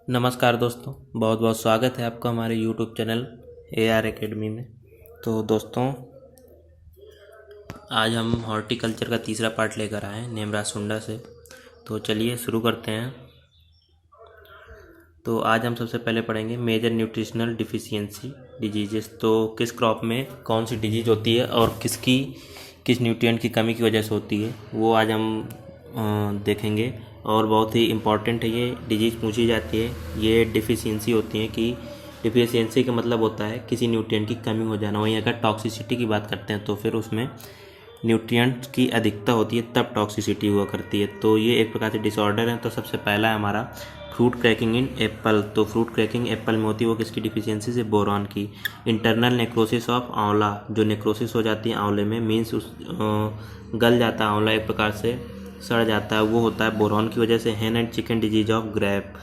नमस्कार दोस्तों, बहुत बहुत स्वागत है आपका हमारे YouTube चैनल AR एकेडमी में। तो दोस्तों, आज हम हॉर्टिकल्चर का तीसरा पार्ट लेकर आए हैं नेमराज सुंडा से। तो चलिए शुरू करते हैं। तो आज हम सबसे पहले पढ़ेंगे मेजर न्यूट्रिशनल डिफिशियंसी डिजीजेस। तो किस क्रॉप में कौन सी डिजीज होती है और किस न्यूट्रिएंट की कमी की वजह से होती है, वो आज हम देखेंगे। और बहुत ही इम्पॉर्टेंट है, ये डिजीज़ पूछी जाती है। ये डिफिशियंसी होती है कि डिफिशियंसी का मतलब होता है किसी न्यूट्रिएंट की कमी हो जाना। वहीं अगर टॉक्सिसिटी की बात करते हैं तो फिर उसमें न्यूट्रिएंट की अधिकता होती है, तब टॉक्सिसिटी हुआ करती है। तो ये एक प्रकार से डिसऑर्डर है। तो सबसे पहला है हमारा फ्रूट क्रैकिंग इन एप्पल। तो फ्रूट क्रैकिंग एप्पल में होती है, वो किसकी डिफिशियंसी से? बोरॉन की। इंटरनल नेक्रोसिस ऑफ आंवला, जो नेक्रोसिस हो जाती है आंवले में, मीन्स उस गल जाता है आंवला, एक प्रकार से सड़ जाता है, वो होता है बोरॉन की वजह से। Hen and chicken disease of grape,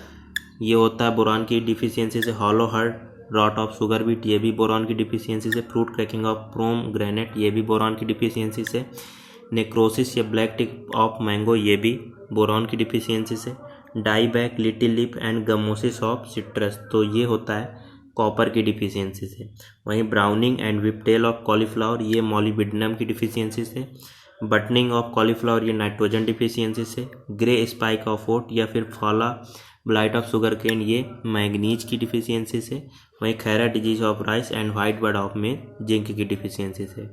ये होता है बोरॉन की डिफिशियंसी से। Hollow heart rot of sugar beet, ये भी बोरॉन की डिफिशियंसी से। Fruit cracking of pomegranate, ये भी बोरॉन की डिफिशियंसी से। नेक्रोसिस या ब्लैक टिक ऑफ मैंगो, ये भी बोरॉन की डिफिशियंसी से। Die back little leaf and gummosis of citrus, तो ये होता है कॉपर की डिफिशियंसी से। वहीं browning and whiptail of cauliflower, ये मॉलिबिडनम की डिफिशियंसी से। बटनिंग ऑफ कॉलीफ्लावर, ये नाइट्रोजन डिफिशियंसी से। ग्रे स्पाइक ऑफ ओट या फिर pahala blight of sugar cane, ये मैंगनीज की डिफिशियंसी से। वहीं Khaira disease of rice and white bud of में जिंक की डिफिशियंसी से।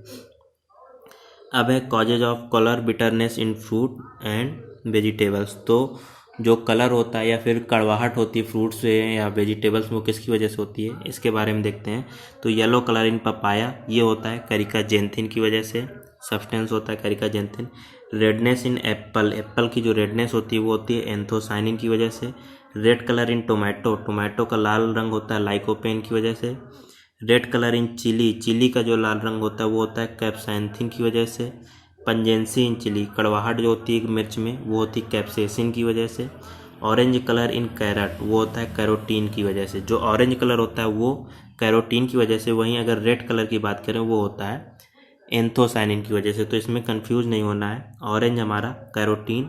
अब है causes of colour bitterness in fruit and vegetables. तो जो कलर होता है या फिर कड़वाहट होती है फ्रूट्स से या वेजिटेबल्स में, वो किसकी वजह से होती है, इसके बारे में देखते हैं। तो येलो कलर इन पपाया, ये होता है कैरिकाजेंथिन की वजह से। सब्सटेंस होता है कैरिकाजेंथिन। रेडनेस इन एप्पल, एप्पल की जो रेडनेस होती है वो होती है एंथोसाइनिन की वजह से। Red colour in tomato, tomato का लाल रंग होता है लाइकोपेन की वजह से। Red colour in chilli, chilli का जो लाल रंग होता है वो होता है कैप्साइंथिन की वजह से। पंजेंसी इन चिली, कड़वाहट जो होती है मिर्च में, वो होती है कैप्सेसिन की वजह से। ऑरेंज कलर इन कैरेट, वो होता है कैरोटीन की वजह से। जो ऑरेंज कलर होता है वो कैरोटीन की वजह से। वहीं अगर रेड कलर की बात करें वो होता है एंथोसाइनिन की वजह से। तो इसमें कंफ्यूज नहीं होना है, ऑरेंज हमारा कैरोटीन।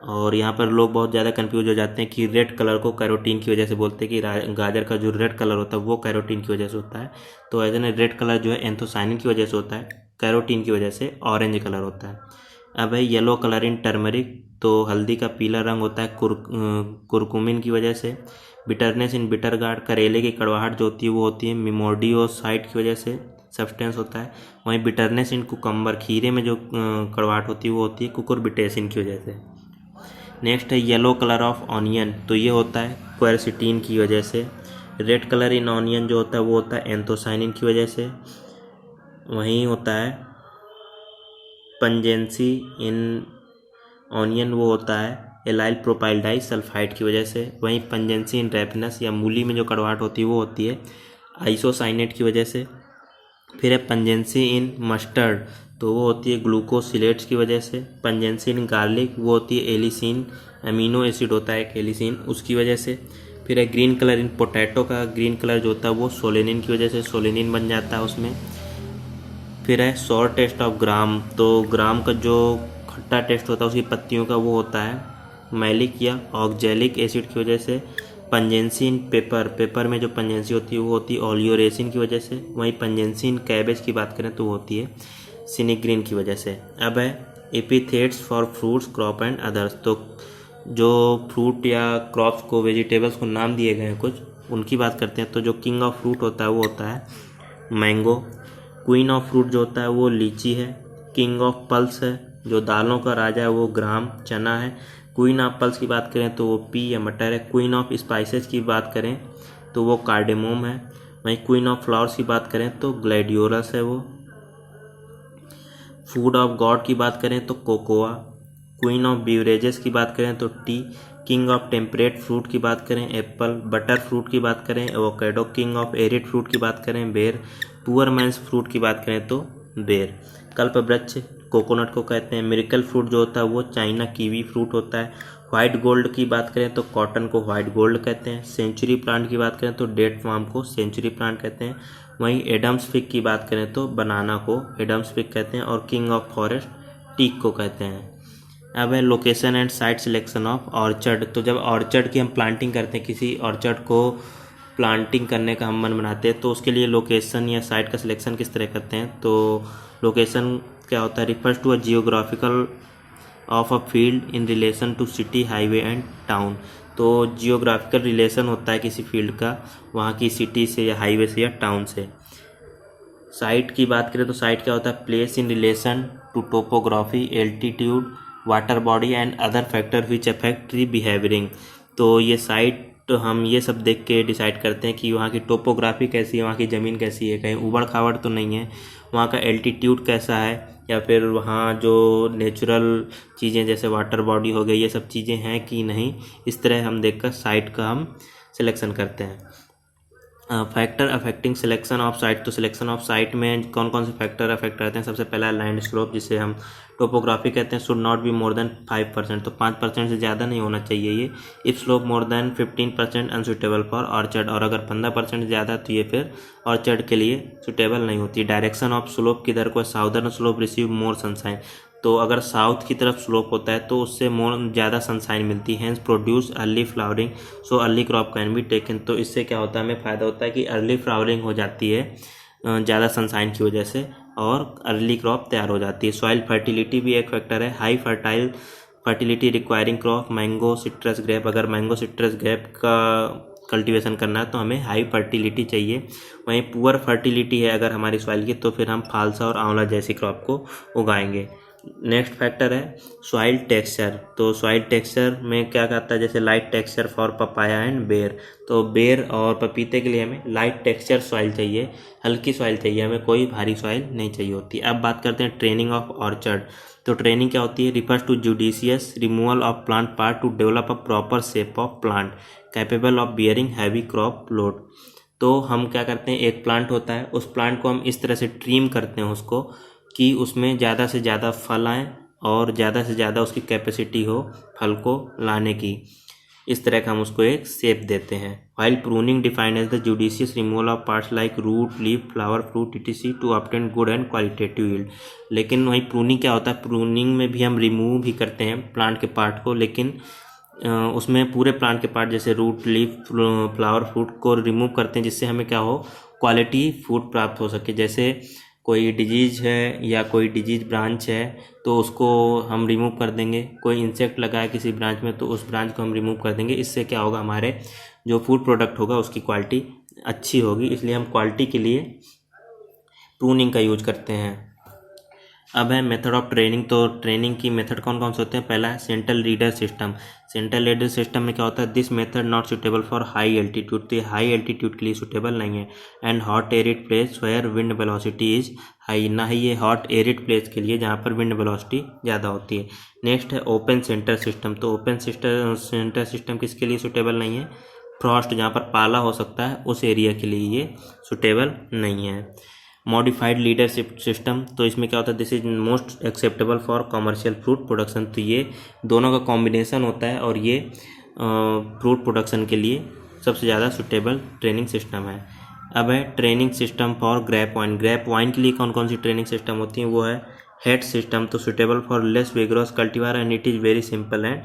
और यहाँ पर लोग बहुत ज़्यादा कंफ्यूज हो जाते हैं कि रेड कलर को कैरोटीन की वजह से बोलते हैं कि गाजर का जो रेड कलर होता है वो कैरोटीन की वजह से होता है। तो ऐसे में रेड कलर जो है एंथोसाइनिन की वजह से होता है, कैरोटीन की वजह से ऑरेंज कलर होता है। अब है येलो कलर इन टर्मरिक, तो हल्दी का पीला रंग होता है कुरकुमिन की वजह से। बिटरनेस इन बिटर गार्ड, करेले की कड़वाहट जो होती है वो होती है मिमोडियोसाइड की वजह से, सब्सटेंस होता है। वहीं बिटरनेस इन कुकम्बर, खीरे में जो कड़वाहट होती है वो होती है कुकुरबिटेसिन की वजह से। नेक्स्ट है येलो कलर ऑफ ऑनियन, तो ये होता है क्वेरसिटीन की वजह से। रेड कलर इन ऑनियन जो होता है वो होता है एंथोसाइनिन की वजह से। वहीं होता है पंजेंसी इन ऑनियन, वो होता है एलाइल प्रोपाइल डाई सल्फाइड की वजह से। वहीं पंजेंसी इन रेपनस या मूली में जो कड़वाहट होती है वो होती है आइसोसाइनेट की वजह से। फिर है पंजेंसी इन मस्टर्ड, तो वो होती है ग्लूकोसिलेट्स की वजह से। पंजेंसी इन गार्लिक, वो होती है एलिसिन, अमीनो एसिड होता है एक एलिसिन, उसकी वजह से। फिर है ग्रीन कलर इन पोटैटो का, ग्रीन कलर जो होता है वो सोलेनिन की वजह से, सोलेनिन बन जाता है उसमें। फिर है सॉर टेस्ट ऑफ ग्राम, तो ग्राम का जो खट्टा टेस्ट होता है उसकी पत्तियों का, वो होता है मैलिक या ऑक्जेलिक एसिड की वजह से। पंजेंसी इन पेपर, पेपर में जो पंजेंसी होती है वो होती है ओलियोरेसिन की वजह से। वहीं पंजेंसी इन कैबेज की बात करें तो वो होती है सिनिग्रीन की वजह से। अब है epithets for fruits crop and others, तो जो फ्रूट या क्रॉप्स को, वेजिटेबल्स को नाम दिए गए हैं कुछ, उनकी बात करते हैं। तो जो किंग ऑफ फ्रूट होता है वो होता है मैंगो। क्वीन ऑफ फ्रूट जो होता है वो लीची है। किंग ऑफ पल्स है, जो दालों का राजा है, वो ग्राम चना है। क्वीन ऑफ पल्स की बात करें तो वो पी या मटर है। क्वीन ऑफ स्पाइसेस की बात करें तो वो कार्डेमोम है। वहीं क्वीन ऑफ फ्लावर्स की बात करें तो ग्लैडियोलस है वो। फूड ऑफ गॉड की बात करें तो कोकोआ। क्वीन ऑफ बीवरेजेस की बात करें तो T. King of temperate fruit की बात करें एप्पल। बटर फ्रूट की बात करें avocado. King of arid fruit की बात करें बेर। पुअर मैंस फ्रूट की बात करें तो बेर। कल्प वृक्ष कोकोनट को कहते हैं। मिरेकल फ्रूट जो होता है वो चाइना कीवी फ्रूट होता है। व्हाइट गोल्ड की बात करें तो कॉटन को व्हाइट गोल्ड कहते हैं। सेंचुरी प्लांट की बात करें तो डेट फार्म को सेंचुरी प्लांट कहते हैं। वहीं एडम्स फिग की बात करें तो बनाना को एडम्स फिग कहते हैं। और किंग ऑफ फॉरेस्ट टीक को कहते हैं। अब है location and site selection of orchard. तो जब ऑर्चर्ड की हम प्लांटिंग करते हैं, किसी ऑर्चर्ड को प्लांटिंग करने का हम मन बनाते हैं, तो उसके लिए लोकेशन या साइट का सिलेक्शन किस तरह करते हैं। तो लोकेशन क्या होता है, refers to a geographical of a field in relation to city, highway and town. तो जियोग्राफिकल रिलेशन होता है किसी फील्ड का वहाँ की सिटी से या हाईवे से या टाउन से। साइट की बात करें तो साइट क्या होता है, place in relation to topography, altitude, water body and other factor which affect the behavioring. तो ये साइट हम ये सब देख के डिसाइड करते हैं कि वहाँ की टोपोग्राफी कैसी है, वहाँ की ज़मीन कैसी है, कहीं उबड़ खाबड़ तो नहीं है, वहाँ का एल्टीट्यूड कैसा है, या फिर वहाँ जो नेचुरल चीज़ें जैसे वाटर बॉडी हो गई ये सब चीज़ें हैं कि नहीं। इस तरह हम देखकर साइट का हम सिलेक्शन करते हैं। Factor affecting selection of site. तो सिलेक्शन ऑफ साइट में कौन कौन से फैक्टर अफेक्ट करते हैं। सबसे पहला लैंड स्लोप, जिसे हम टोपोग्राफी कहते हैं, should not be more than 5%। तो 5% से ज़्यादा नहीं होना चाहिए ये। If slope more than 15% unsuitable for orchard. और अगर 15% ज़्यादा तो ये फिर ऑर्चर्ड के लिए सुटेबल नहीं होती। डायरेक्शन ऑफ स्लोप किधर को, साउदर्न स्लोप रिसीव मोर सनशाइन। तो अगर साउथ की तरफ स्लोप होता है तो उससे मोर ज़्यादा सनशाइन मिलती है, hence produce early flowering, so early crop can be taken. तो इससे क्या होता है, हमें फ़ायदा होता है कि अर्ली फ्लावरिंग हो जाती है ज़्यादा सनशाइन की वजह से, और अर्ली क्रॉप तैयार हो जाती है। सॉइल फर्टिलिटी भी एक फैक्टर है। High fertility requiring crop, mango, citrus grape. अगर मैंगो सिट्रस ग्रेप का कल्टीवेशन करना है तो हमें हाई फर्टिलिटी चाहिए। वहीं पुअर फर्टिलिटी है अगर हमारी सॉइल की, तो फिर हम फालसा और आंवला जैसी क्रॉप को उगाएंगे। नेक्स्ट फैक्टर है सॉइल टेक्सचर। तो सॉइल टेक्सचर में क्या कहता है, जैसे light texture for papaya and बेर। तो बेर और पपीते के लिए हमें लाइट टेक्सचर सॉइल चाहिए, हल्की सॉइल चाहिए, हमें कोई भारी सॉइल नहीं चाहिए होती। अब बात करते हैं ट्रेनिंग ऑफ ऑर्चर्ड। तो ट्रेनिंग क्या होती है, refers to judicious removal of plant part to develop a proper shape of plant capable of bearing heavy crop load. तो हम क्या करते हैं, एक प्लांट होता है, उस प्लांट को हम इस तरह से ट्रिम करते हैं उसको कि उसमें ज़्यादा से ज़्यादा फल आएँ और ज़्यादा से ज़्यादा उसकी कैपेसिटी हो फल को लाने की। इस तरह का हम उसको एक शेप देते हैं। While pruning defined as the judicious removal of parts like root, leaf, flower, fruit etc to obtain good and qualitative yield. लेकिन वही प्रूनिंग क्या होता है, प्रूनिंग में भी हम रिमूव भी करते हैं प्लांट के पार्ट को, लेकिन उसमें पूरे प्लांट के पार्ट जैसे रूट, लीफ, फ्लावर, फ्रूट को रिमूव करते हैं जिससे हमें क्या हो, क्वालिटी फूड प्राप्त हो सके। जैसे कोई डिजीज़ है या कोई डिजीज ब्रांच है तो उसको हम रिमूव कर देंगे, कोई इंसेक्ट लगा है किसी ब्रांच में तो उस ब्रांच को हम रिमूव कर देंगे। इससे क्या होगा, हमारे जो फूड प्रोडक्ट होगा उसकी क्वालिटी अच्छी होगी, इसलिए हम क्वालिटी के लिए प्रूनिंग का यूज करते हैं। अब है मेथड ऑफ ट्रेनिंग। तो ट्रेनिंग की मेथड कौन कौन से होते हैं। पहला है central leader system. Central leader system में क्या होता है, this method not suitable for high altitude. तो ये हाई एल्टीट्यूड के लिए सुटेबल नहीं है। And hot arid place where wind velocity is high, ना ही ये हॉट एरिड प्लेस के लिए जहाँ पर विंड वेलोसिटी ज़्यादा होती है। नेक्स्ट है ओपन सेंटर सिस्टम। तो ओपन सेंटर सिस्टम किसके लिए सुटेबल नहीं है, फ्रॉस्ट जहाँ पर पाला हो सकता है उस एरिया के लिए ये सुटेबल नहीं है। Modified leadership system. तो इसमें क्या होता है, this is most acceptable for commercial fruit production. तो ये दोनों का कॉम्बिनेशन होता है और ये फ्रूट प्रोडक्शन के लिए सबसे ज़्यादा सुटेबल ट्रेनिंग सिस्टम है। अब है training system for grape vine. Grape vine के लिए कौन कौन सी ट्रेनिंग सिस्टम होती हैं, वो है हेड सिस्टम। तो suitable for less vigorous cultivar and it is very simple and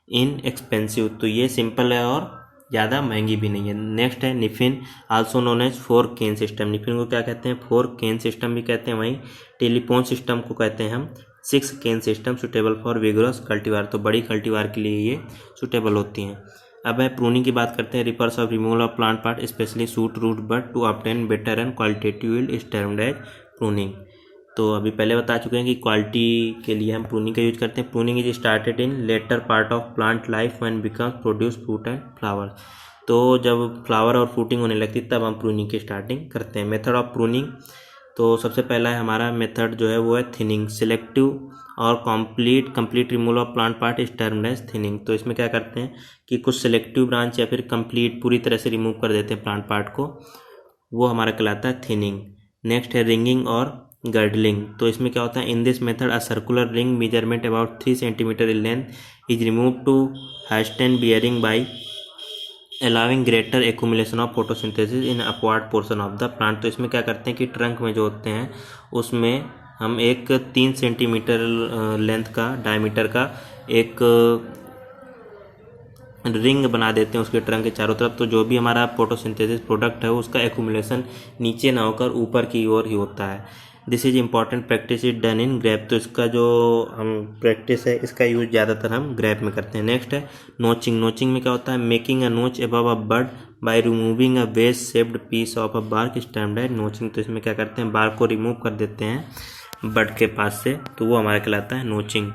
inexpensive. तो ये सिंपल है और ज़्यादा महंगी भी नहीं है। नेक्स्ट है निफिन, आल्सो नोन एज 4 केन सिस्टम। निफिन को क्या कहते हैं, 4 केन सिस्टम भी कहते हैं। वहीं टेलीफोन सिस्टम को कहते हैं हम 6 केन सिस्टम, सुटेबल फॉर विग्रोस कल्टीवार। तो बड़ी कल्टीवार के लिए ये सुटेबल होती हैं। अब है प्रूनिंग की बात करते हैं। Refers of removal of plant part specially shoot, root, bud to obtain better and qualitative yield is termed as pruning. तो अभी पहले बता चुके हैं कि क्वालिटी के लिए हम प्रूनिंग का यूज करते हैं। Pruning is started in later part of plant life when becomes produce fruit and flower. तो जब फ्लावर और फ्रूटिंग होने लगती तब हम प्रूनिंग की स्टार्टिंग करते हैं। मेथड ऑफ प्रूनिंग, तो सबसे पहला है हमारा मेथड जो है वो है थिनिंग। सिलेक्टिव और complete removal of plant part is termed as thinning. तो इसमें क्या करते हैं कि कुछ सिलेक्टिव ब्रांच या फिर कंप्लीट पूरी तरह से रिमूव कर देते हैं प्लांट पार्ट को, वो हमारा कहलाता है थिनिंग। नेक्स्ट है रिंगिंग और गर्डलिंग। तो इसमें क्या होता है, in this method a circular ring measurement about 3 centimetre in length is remove to hasten bearing by allowing greater accumulation of photosynthesis in upward portion of the plant. तो इसमें क्या करते हैं कि ट्रंक में जो होते हैं उसमें हम एक 3 सेंटीमीटर लेंथ का डायमीटर का एक रिंग बना देते हैं उसके ट्रंक के चारों तरफ। तो जो भी हमारा फोटोसिंथेसिस प्रोडक्ट है उसका एक्यूमुलेशन नीचे ना होकर ऊपर की ओर ही होता है। This is important practice is done in grape. तो इसका जो हम प्रैक्टिस है इसका यूज ज़्यादातर हम ग्रेप में करते हैं। नेक्स्ट है नोचिंग। नोचिंग में क्या होता है, making a notch above a bud by removing a wedge shaped piece of a bark stamped है नोचिंग। तो इसमें क्या करते हैं, बार्क को रिमूव कर देते हैं बड के पास से, तो वो हमारा कहलाता है notching.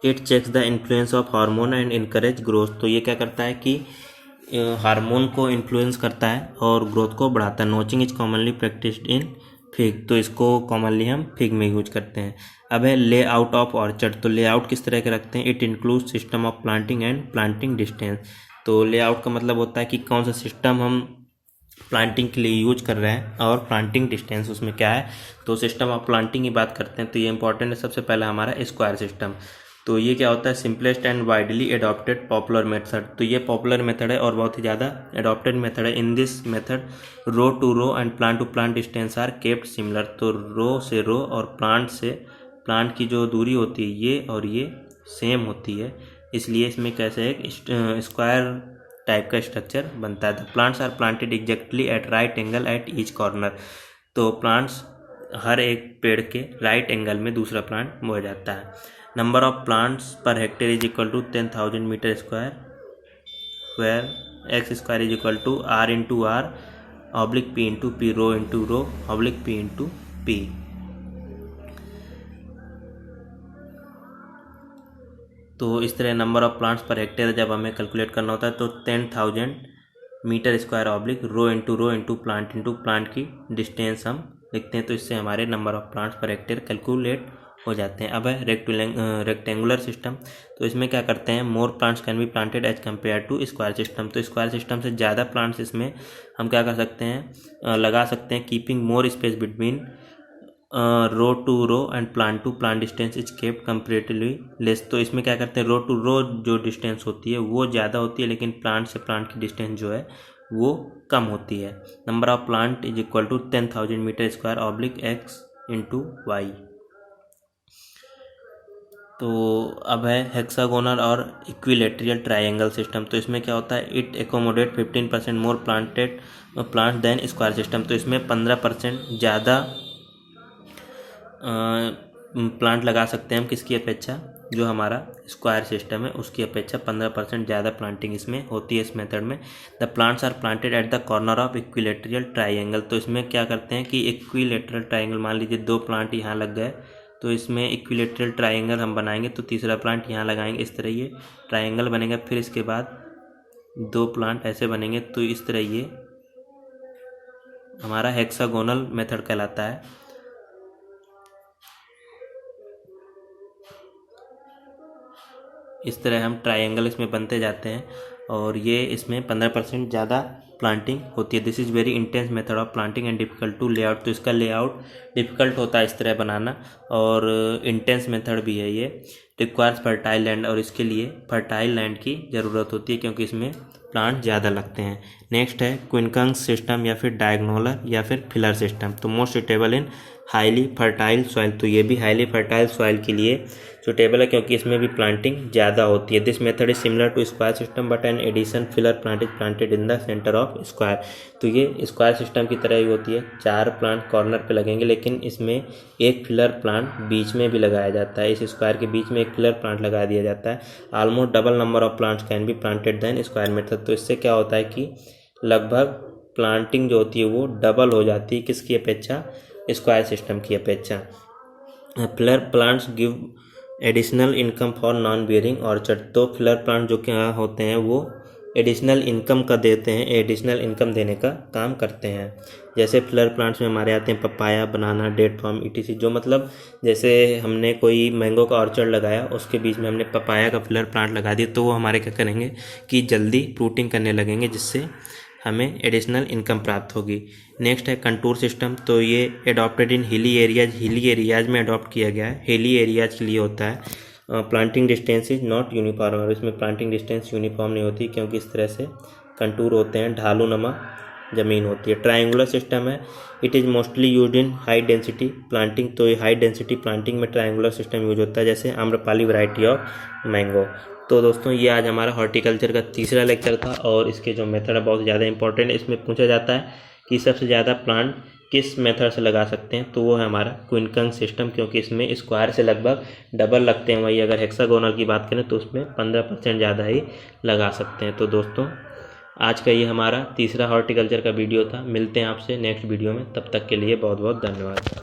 It checks the influence of hormone and encourage growth. तो ये क्या करता है कि हार्मोन को इन्फ्लुएंस करता है और ग्रोथ को बढ़ाता है। Notching is commonly practised in fig. तो इसको कॉमनली हम फिग में यूज करते हैं। अब है ले आउट ऑफ ऑर्चर्ड। तो लेआउट किस तरह के रखते हैं, it include system of planting and planting distance. तो लेआउट का मतलब होता है कि कौन सा सिस्टम हम प्लांटिंग के लिए यूज कर रहे हैं और प्लांटिंग डिस्टेंस उसमें क्या है। तो सिस्टम ऑफ प्लांटिंग की बात करते हैं तो ये इंपॉर्टेंट है। सबसे पहला हमारा स्क्वायर सिस्टम। तो ये क्या होता है, simplest and widely adopted popular method. तो ये पॉपुलर मेथड है और बहुत ही ज़्यादा एडॉप्टेड मेथड है। In this method row to row and plant to plant distance are kept similar. तो रो से रो और प्लांट से प्लांट की जो दूरी होती है ये और ये सेम होती है, इसलिए इसमें कैसे एक स्क्वायर टाइप का स्ट्रक्चर बनता है। The plants are planted exactly at right angle at each corner. तो प्लांट्स हर एक पेड़ के राइट एंगल में दूसरा प्लांट बोया जाता है। Number of plants per hectare is equal to 10,000 metre square, where X square is equal to R into R oblique P into P, row into row oblique P into P. तो इस तरह number of plants per hectare जब हमें calculate करना होता है तो 10,000 metre square oblique row into plant की डिस्टेंस हम लिखते हैं। तो इससे हमारे number of plants per hectare calculate हो जाते हैं। अब है रेक्टेंगुलर सिस्टम। तो इसमें क्या करते हैं, more plants can be planted as compare to square system. तो स्क्वायर सिस्टम से ज़्यादा प्लांट्स इसमें हम क्या कर सकते हैं, लगा सकते हैं। Keeping more space between row to row and plant to plant distance is kept comparatively less. तो इसमें क्या करते हैं, रो टू रो जो डिस्टेंस होती है वो ज़्यादा होती है लेकिन प्लांट से प्लांट की डिस्टेंस जो है वो कम होती है। Number of plant is equal to 10,000 metre square oblique X into Y. तो अब है हेक्सागोनल और इक्विलेटरल ट्रायंगल सिस्टम। तो इसमें क्या होता है, it accommodate 15% more plant than square system. तो इसमें 15% ज़्यादा प्लांट लगा सकते हैं हम किसकी अपेक्षा, जो हमारा स्क्वायर सिस्टम है उसकी अपेक्षा 15% ज़्यादा प्लांटिंग इसमें होती है इस मेथड में। The plants are planted at the corner of equilateral triangle. तो इसमें क्या करते हैं कि इक्विलेटरल ट्रायंगल, मान लीजिए 2 प्लांट यहाँ लग गए तो इसमें इक्विलेटरल ट्रायंगल हम बनाएंगे तो तीसरा प्लांट यहाँ लगाएंगे, इस तरह ये ट्रायंगल बनेगा। फिर इसके बाद 2 प्लांट ऐसे बनेंगे तो इस तरह ये हमारा हेक्सागोनल मेथड कहलाता है। इस तरह हम ट्रायंगल इसमें बनते जाते हैं और ये इसमें 15% ज़्यादा प्लांटिंग होती है। This is very intense method of planting and difficult to layout. तो इसका लेआउट डिफ़िकल्ट होता है इस तरह बनाना और इंटेंस मेथड भी है ये। रिक्वायर्स फर्टाइल लैंड, और इसके लिए फर्टाइल लैंड की ज़रूरत होती है क्योंकि इसमें प्लांट ज़्यादा लगते हैं। नेक्स्ट है क्विनकंस सिस्टम या फिर डायगोनल या फिर फिलर सिस्टम। तो most suitable in highly fertile soil. तो ये भी हाईली फर्टाइल सॉइल के लिए सुटेबल है क्योंकि इसमें भी प्लांटिंग ज़्यादा होती है। This method is similar to square system but an addition filler plant is planted in the centre of square. तो ये स्क्वायर सिस्टम की तरह ही होती है, 4 प्लांट कॉर्नर पे लगेंगे लेकिन इसमें एक फिलर प्लांट बीच में भी लगाया जाता है। इस स्क्वायर के बीच में एक फिलर प्लांट लगा दिया जाता है। Almost double number of plants can be planted than square method. तो इससे क्या होता है कि लगभग प्लांटिंग जो होती है वो डबल हो जाती है किसकी अपेक्षा, स्क्वायर सिस्टम की अपेक्षा। Filler plants give additional income for non bearing orchard. तो फिलर प्लांट जो क्या होते हैं वो एडिशनल इनकम का देते हैं, एडिशनल इनकम देने का काम करते हैं। जैसे फिलर प्लांट्स में हमारे आते हैं पपाया, बनाना, डेट फार्म, ईटीसी। जो मतलब जैसे हमने कोई मैंगो का ऑर्चर्ड लगाया उसके बीच में हमने पपाया का फिलर प्लांट लगा दिया तो वो हमारे क्या करेंगे कि जल्दी फ्रूटिंग करने लगेंगे जिससे हमें एडिशनल इनकम प्राप्त होगी। नेक्स्ट है कंटूर सिस्टम। तो ये adopted in hilly areas, hilly areas में अडॉप्ट किया गया है। हिली एरियाज के लिए होता है। Planting distance is not uniform, और इसमें प्लांटिंग डिस्टेंस यूनिफॉर्म नहीं होती क्योंकि इस तरह से कंटूर होते हैं ढालू नमा ज़मीन होती है। ट्रायंगुलर सिस्टम है, it is mostly use in high density planting. तो ये हाई डेंसिटी प्लांटिंग में ट्रायंगुलर सिस्टम यूज होता है, जैसे आम्रपाली वैरायटी ऑफ मैंगो। तो दोस्तों ये आज हमारा हॉर्टिकल्चर का तीसरा लेक्चर था और इसके जो मेथड है बहुत ज़्यादा इंपॉर्टेंट है। इसमें पूछा जाता है कि सबसे ज़्यादा प्लांट किस मेथड से लगा सकते हैं, तो वो है हमारा क्विंकन सिस्टम, क्योंकि इसमें स्क्वायर से लगभग डबल लगते हैं। वही अगर हेक्सागोनल की बात करें तो उसमें 15% ज़्यादा ही लगा सकते हैं। तो दोस्तों आज का ये हमारा तीसरा हॉर्टिकल्चर का वीडियो था। मिलते हैं आपसे नेक्स्ट वीडियो में, तब तक के लिए बहुत बहुत धन्यवाद।